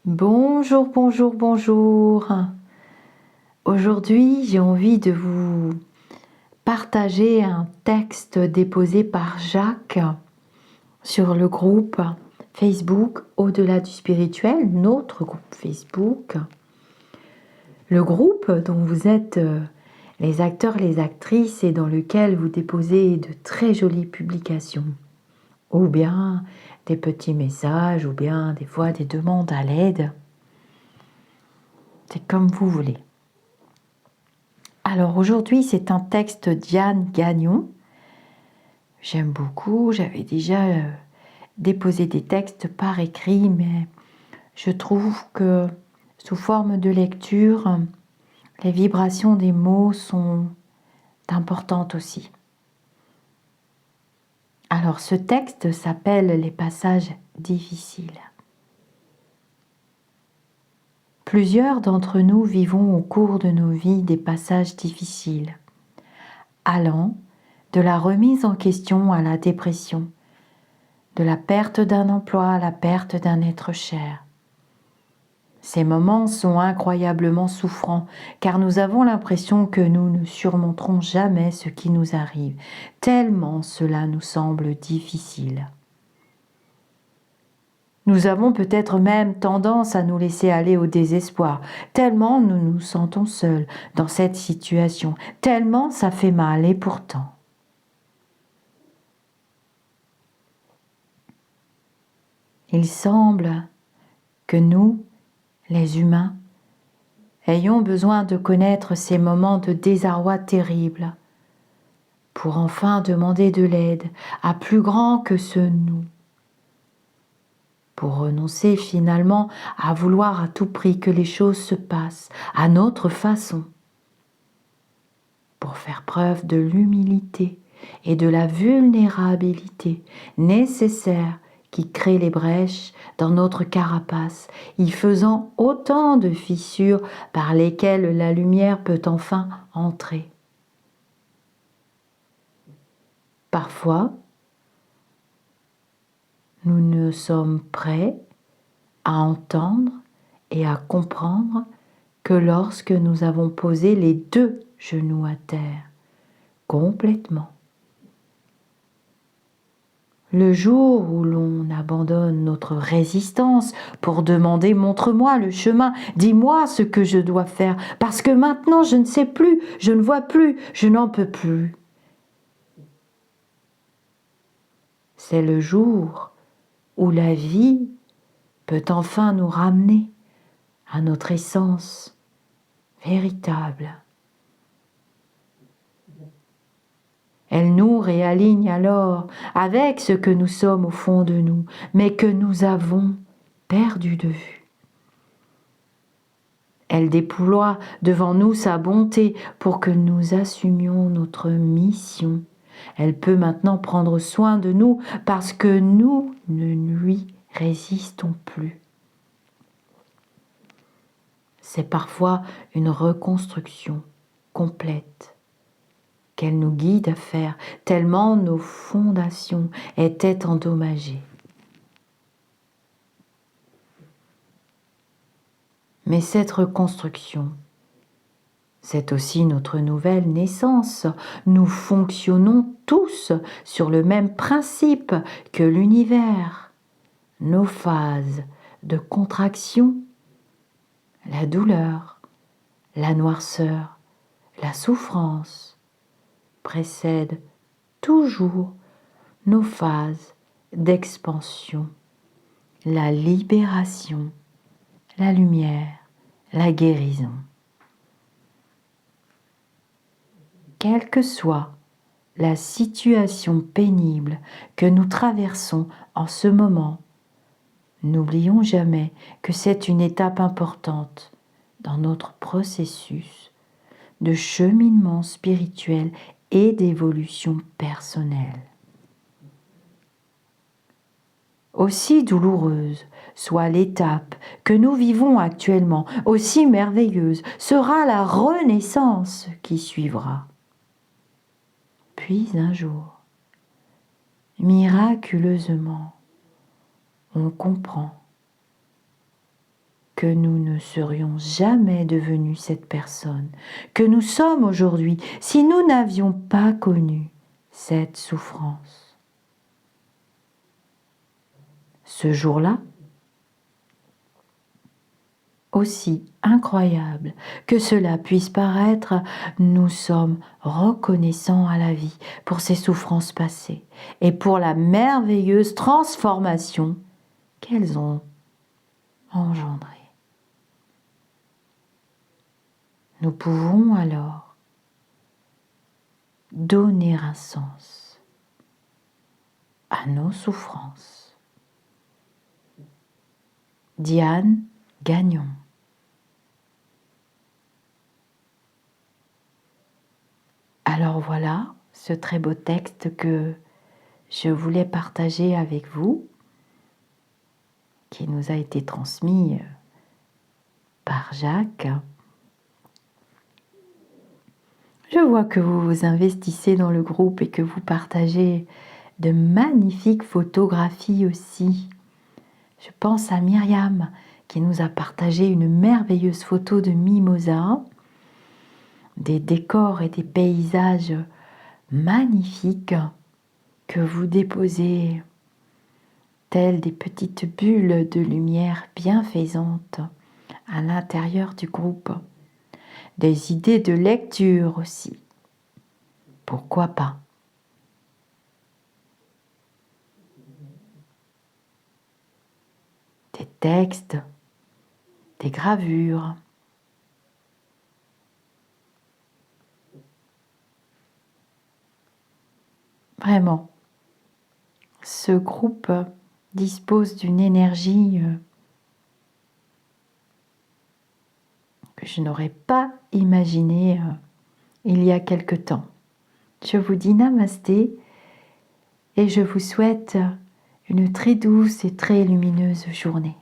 Bonjour, bonjour, bonjour. Aujourd'hui, j'ai envie de vous partager un texte déposé par Jacques sur le groupe Facebook Au-delà du spirituel, notre groupe Facebook. Le groupe dont vous êtes les acteurs, les actrices et dans lequel vous déposez de très jolies publications. Ou bien des petits messages, ou bien des fois des demandes à l'aide. C'est comme vous voulez. Alors aujourd'hui, c'est un texte d'Yann Gagnon. J'aime beaucoup, j'avais déjà déposé des textes par écrit, mais je trouve que sous forme de lecture, les vibrations des mots sont importantes aussi. Alors ce texte s'appelle « Les passages difficiles ». Plusieurs d'entre nous vivons au cours de nos vies des passages difficiles, allant de la remise en question à la dépression, de la perte d'un emploi à la perte d'un être cher. Ces moments sont incroyablement souffrants, car nous avons l'impression que nous ne surmonterons jamais ce qui nous arrive, tellement cela nous semble difficile. Nous avons peut-être même tendance à nous laisser aller au désespoir, tellement nous nous sentons seuls dans cette situation, tellement ça fait mal et pourtant. Il semble que nous, les humains, ayons besoin de connaître ces moments de désarroi terribles pour enfin demander de l'aide à plus grand que ce nous, pour renoncer finalement à vouloir à tout prix que les choses se passent à notre façon, pour faire preuve de l'humilité et de la vulnérabilité nécessaires qui crée les brèches dans notre carapace, y faisant autant de fissures par lesquelles la lumière peut enfin entrer. Parfois, nous ne sommes prêts à entendre et à comprendre que lorsque nous avons posé les deux genoux à terre, complètement. Le jour où l'on abandonne notre résistance pour demander « montre-moi le chemin, dis-moi ce que je dois faire, parce que maintenant je ne sais plus, je ne vois plus, je n'en peux plus ». C'est le jour où la vie peut enfin nous ramener à notre essence véritable. Elle nous réaligne alors avec ce que nous sommes au fond de nous, mais que nous avons perdu de vue. Elle déploie devant nous sa bonté pour que nous assumions notre mission. Elle peut maintenant prendre soin de nous parce que nous ne lui résistons plus. C'est parfois une reconstruction complète qu'elle nous guide à faire, tellement nos fondations étaient endommagées. Mais cette reconstruction, c'est aussi notre nouvelle naissance. Nous fonctionnons tous sur le même principe que l'univers. Nos phases de contraction, la douleur, la noirceur, la souffrance, précèdent toujours nos phases d'expansion, la libération, la lumière, la guérison. Quelle que soit la situation pénible que nous traversons en ce moment, n'oublions jamais que c'est une étape importante dans notre processus de cheminement spirituel et d'évolution personnelle. Aussi douloureuse soit l'étape que nous vivons actuellement, aussi merveilleuse sera la renaissance qui suivra. Puis un jour, miraculeusement, on comprend que nous ne serions jamais devenus cette personne que nous sommes aujourd'hui si nous n'avions pas connu cette souffrance. Ce jour-là, aussi incroyable que cela puisse paraître, nous sommes reconnaissants à la vie pour ces souffrances passées et pour la merveilleuse transformation qu'elles ont engendrée. Nous pouvons alors donner un sens à nos souffrances. Diane Gagnon. Alors voilà ce très beau texte que je voulais partager avec vous, qui nous a été transmis par Jacques. Je vois que vous vous investissez dans le groupe et que vous partagez de magnifiques photographies aussi. Je pense à Myriam qui nous a partagé une merveilleuse photo de Mimosa, des décors et des paysages magnifiques que vous déposez telles des petites bulles de lumière bienfaisantes à l'intérieur du groupe. Des idées de lecture aussi. Pourquoi pas? Des textes, des gravures. Vraiment, ce groupe dispose d'une énergie que je n'aurais pas imaginée il y a quelque temps. Je vous dis namasté et je vous souhaite une très douce et très lumineuse journée.